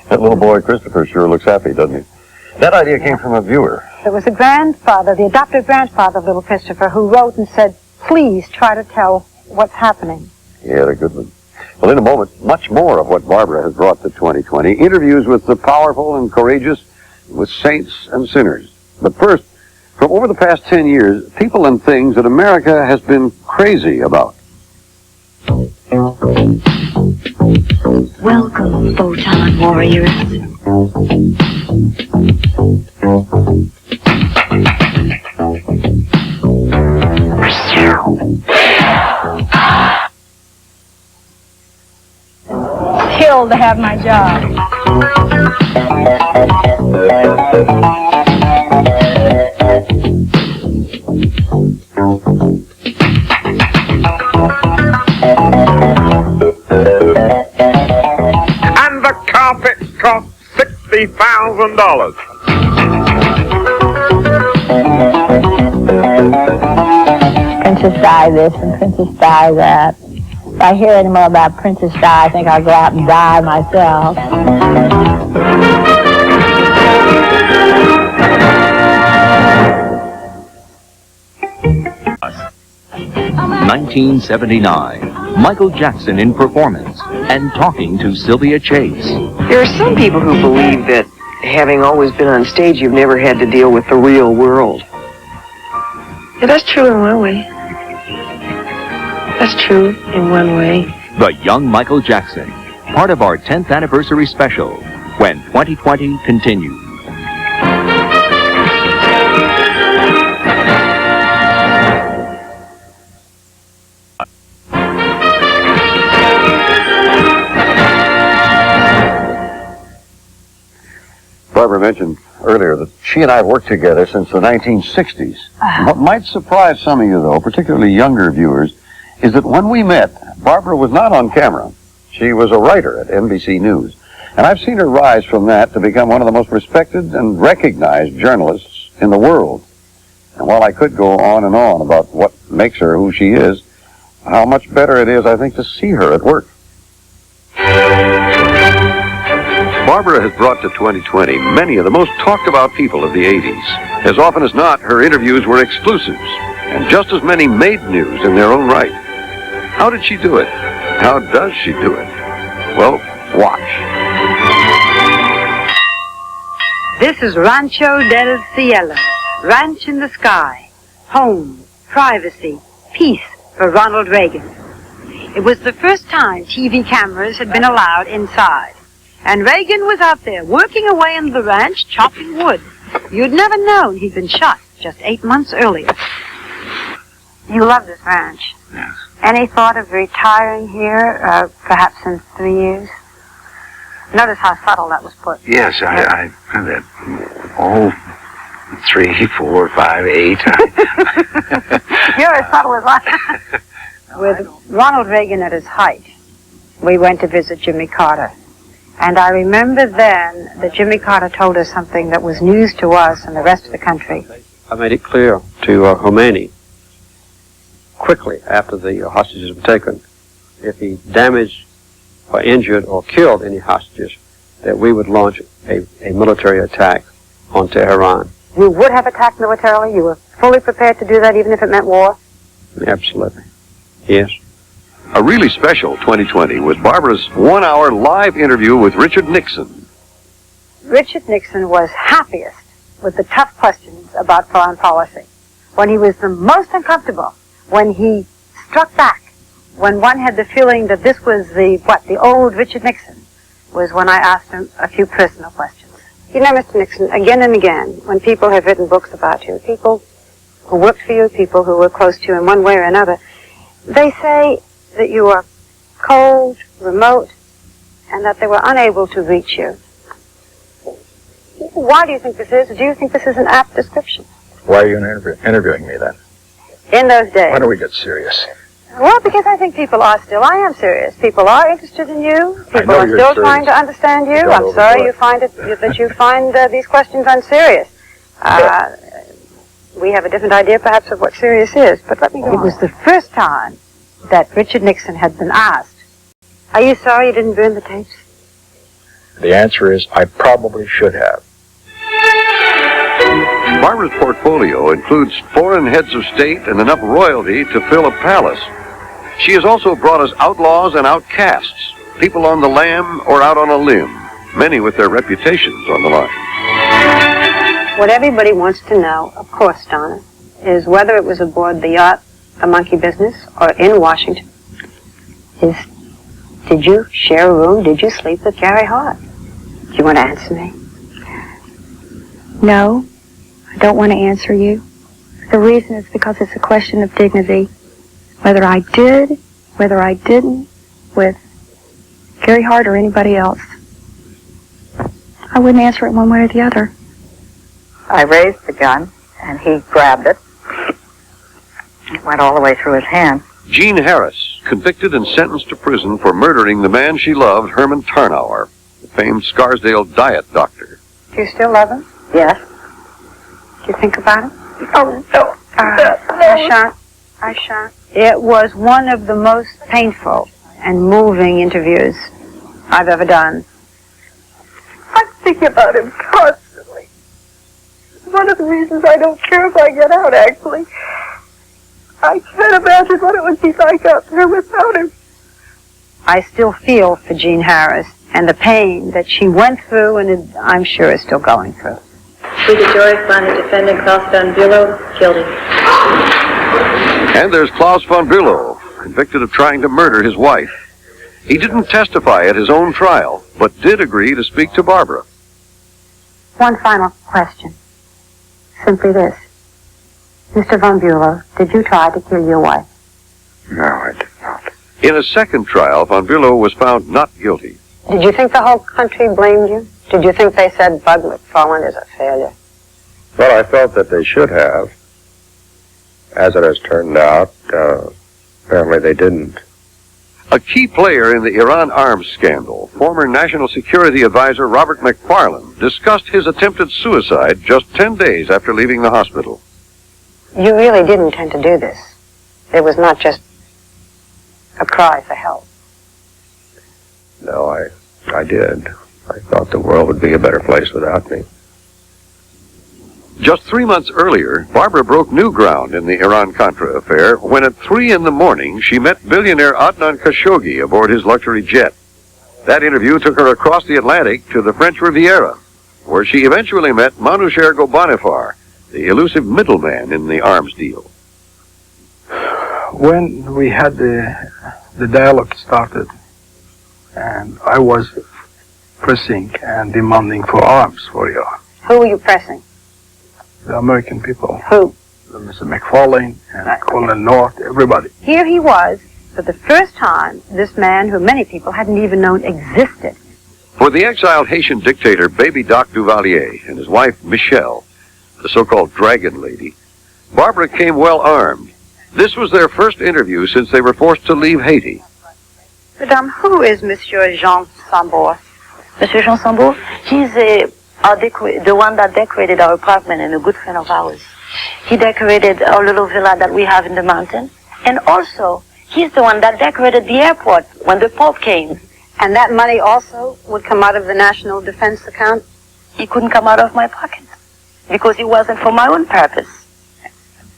That little boy, Christopher, sure looks happy, doesn't he? That idea came from a viewer. It was the grandfather, the adopted grandfather of little Christopher, who wrote and said, please try to tell what's happening. He had a good one. Well, in a moment, much more of what Barbara has brought to 2020. Interviews with the powerful and courageous, with saints and sinners. But first, from over the past 10 years, people and things that America has been crazy about. Welcome, Photon Warriors. Thrilled to have my job. And the carpet cost $60,000. Princess Di this and Princess Di that. If I hear any more about Princess Di, I think I'll go out and die myself. 1979, Michael Jackson in performance and talking to Sylvia Chase. There are some people who believe that having always been on stage, you've never had to deal with the real world. Yeah, that's true in one way. That's true in one way. The Young Michael Jackson, part of our 10th anniversary special, when 2020 continues. Barbara mentioned earlier that she and I have worked together since the 1960s. What might surprise some of you, though, particularly younger viewers, is that when we met, Barbara was not on camera. She was a writer at NBC News. And I've seen her rise from that to become one of the most respected and recognized journalists in the world. And while I could go on and on about what makes her who she is, how much better it is, I think, to see her at work. Barbara has brought to 2020 many of the most talked about people of the 80s. As often as not, her interviews were exclusives, and just as many made news in their own right. How did she do it? How does she do it? Well, watch. This is Rancho del Cielo, ranch in the sky, home, privacy, peace for Ronald Reagan. It was the first time TV cameras had been allowed inside. And Reagan was out there working away on the ranch, chopping wood. You'd never known he'd been shot just 8 months earlier. You love this ranch. Yes. Any thought of retiring here, perhaps in 3 years? Notice how subtle that was put. Yes, I that. Oh, 3, 4, 5, 8. You're as subtle as I. With Ronald Reagan at his height, we went to visit Jimmy Carter. And I remember then that Jimmy Carter told us something that was news to us and the rest of the country. I made it clear to Khomeini quickly after the hostages were taken, if he damaged or injured or killed any hostages, that we would launch a military attack on Tehran. You would have attacked militarily? You were fully prepared to do that even if it meant war? Absolutely. Yes. A really special 2020 was Barbara's 1-hour live interview with Richard Nixon. Richard Nixon was happiest with the tough questions about foreign policy. When he was the most uncomfortable, when he struck back, when one had the feeling that this was the old Richard Nixon, was when I asked him a few personal questions. You know, Mr. Nixon, again and again, when people have written books about you, people who worked for you, people who were close to you in one way or another, they say that you are cold, remote, and that they were unable to reach you. Why do you think this is? Do you think this is an apt description? Why are you interviewing me then? In those days. Why don't we get serious? Well, because I think people are still, I am serious. People are interested in you. People are still trying to understand you. I'm sorry you find it, that you find these questions unserious. We have a different idea perhaps of what serious is, but let me go on. It was the first time that Richard Nixon had been asked, are you sorry you didn't burn the tapes? The answer is, I probably should have. Barbara's portfolio includes foreign heads of state and enough royalty to fill a palace. She has also brought us outlaws and outcasts, people on the lam or out on a limb, many with their reputations on the line. What everybody wants to know, of course, Donna, is whether it was aboard the yacht, the monkey business, or in Washington. Did you share a room? Did you sleep with Gary Hart? Do you want to answer me? No, I don't want to answer you. The reason is because it's a question of dignity. Whether I did, whether I didn't, with Gary Hart or anybody else, I wouldn't answer it one way or the other. I raised the gun, and he grabbed it. It went all the way through his hand. Jean Harris, convicted and sentenced to prison for murdering the man she loved, Herman Tarnauer, the famed Scarsdale diet doctor. Do you still love him? Yes. Do you think about him? Oh, no. I shan't. It was one of the most painful and moving interviews I've ever done. I think about him constantly. It's one of the reasons I don't care if I get out, actually. I can't imagine what it would be like out there without him. I still feel for Jean Harris and the pain that she went through and I'm sure is still going through. We the jury find the defendant Klaus von Bülow guilty. And there's Klaus von Bülow, convicted of trying to murder his wife. He didn't testify at his own trial, but did agree to speak to Barbara. One final question. Simply this. Mr. von Bülow, did you try to kill your wife? No, I did not. In a second trial, von Bülow was found not guilty. Did you think the whole country blamed you? Did you think they said Bud McFarland is a failure? Well, I felt that they should have. As it has turned out, apparently they didn't. A key player in the Iran arms scandal, former National Security Advisor Robert McFarland, discussed his attempted suicide just 10 days after leaving the hospital. You really did intend to do this. It was not just a cry for help. No, I did. I thought the world would be a better place without me. Just 3 months earlier, Barbara broke new ground in the Iran-Contra affair when at 3 a.m. she met billionaire Adnan Khashoggi aboard his luxury jet. That interview took her across the Atlantic to the French Riviera, where she eventually met Manouchehr Ghorbanifar, the elusive middleman in the arms deal. When we had the dialogue started, and I was pressing and demanding for arms for Iran. Who were you pressing? The American people. Who? Mr. McFarlane and Colonel North, everybody. Here he was, for the first time, this man who many people hadn't even known existed. For the exiled Haitian dictator Baby Doc Duvalier and his wife Michelle, the so-called Dragon Lady, Barbara came well armed. This was their first interview since they were forced to leave Haiti. Madame, who is Monsieur Jean Sambour? Monsieur Jean Sambour, he's the one that decorated our apartment and a good friend of ours. He decorated our little villa that we have in the mountain. And also, he's the one that decorated the airport when the Pope came. And that money also would come out of the National Defense account? It couldn't come out of my pocket because it wasn't for my own purpose.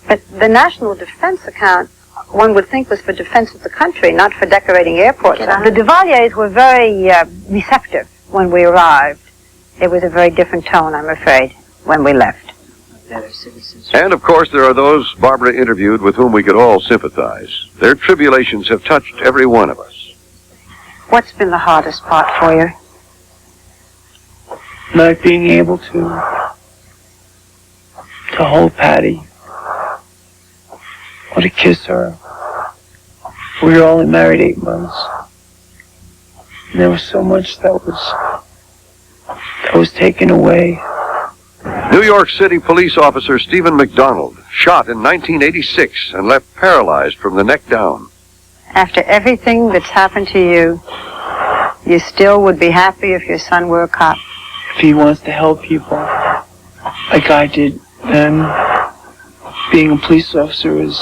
But the National Defense account, one would think, was for defense of the country, not for decorating airports. The Duvaliers were very receptive when we arrived. It was a very different tone, I'm afraid, when we left. And, of course, there are those Barbara interviewed with whom we could all sympathize. Their tribulations have touched every one of us. What's been the hardest part for you? Not being able to hold Patty or to kiss her. We were only married 8 months. And there was so much that was taken away. New York City police officer Stephen McDonald, shot in 1986 and left paralyzed from the neck down. After everything that's happened to you, you still would be happy if your son were a cop? If he wants to help people, like I did, then being a police officer is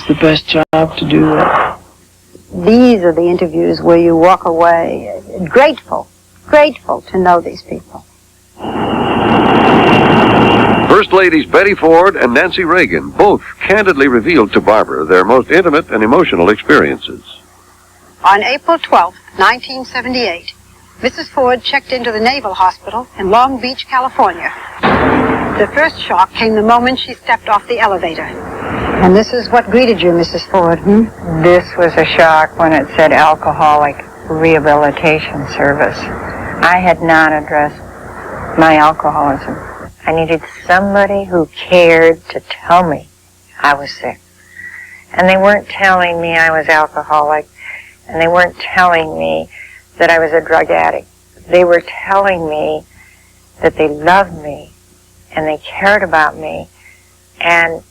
the best job to do that. These are the interviews where you walk away grateful grateful to know these people. First Ladies Betty Ford and Nancy Reagan both candidly revealed to Barbara their most intimate and emotional experiences. On April 12, 1978, Mrs. Ford checked into the Naval Hospital in Long Beach, California. The first shock came the moment she stepped off the elevator. And this is what greeted you, Mrs. Ford, This was a shock when it said Alcoholic Rehabilitation Service. I had not addressed my alcoholism. I needed somebody who cared to tell me I was sick. And they weren't telling me I was alcoholic, and they weren't telling me that I was a drug addict. They were telling me that they loved me, and they cared about me, and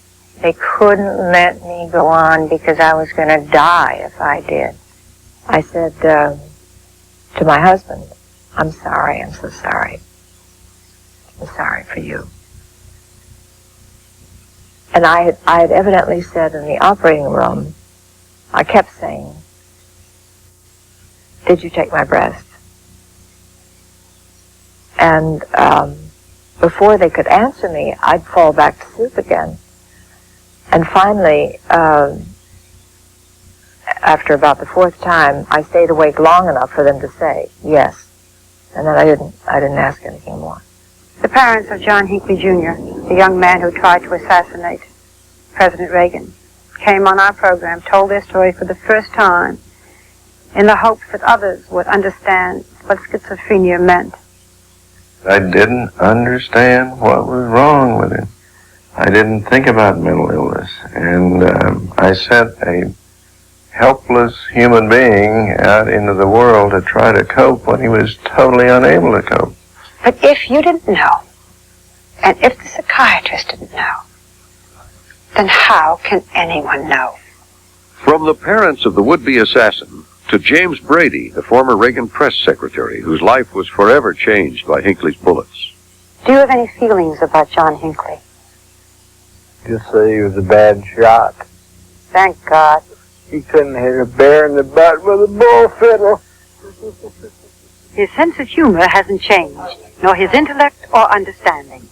they couldn't let me go on because I was going to die if I did. I said to my husband, I'm sorry, I'm so sorry. I'm sorry for you. And I had evidently said in the operating room, I kept saying, did you take my breast? And before they could answer me, I'd fall back to sleep again. And finally, after about the fourth time, I stayed awake long enough for them to say yes. And then I didn't ask anything more. The parents of John Hinckley Jr., the young man who tried to assassinate President Reagan, came on our program, told their story for the first time in the hopes that others would understand what schizophrenia meant. I didn't understand what was wrong with him. I didn't think about mental illness. And I sent a helpless human being out into the world to try to cope when he was totally unable to cope. But if you didn't know, and if the psychiatrist didn't know, then how can anyone know? From the parents of the would-be assassin to James Brady, the former Reagan press secretary, whose life was forever changed by Hinckley's bullets. Do you have any feelings about John Hinckley? Just say he was a bad shot. Thank God. He couldn't hit a bear in the butt with a bull fiddle. His sense of humor hasn't changed, nor his intellect or understanding.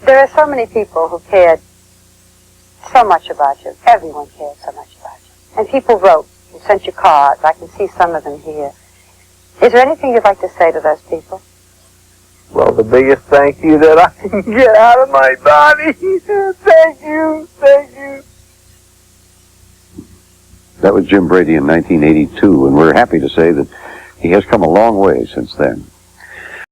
There are so many people who cared so much about you. Everyone cared so much about you. And people wrote and sent you cards. I can see some of them here. Is there anything you'd like to say to those people? Well, the biggest thank you that I can get out of my body. Thank you, thank you. That was Jim Brady in 1982, and we're happy to say that he has come a long way since then.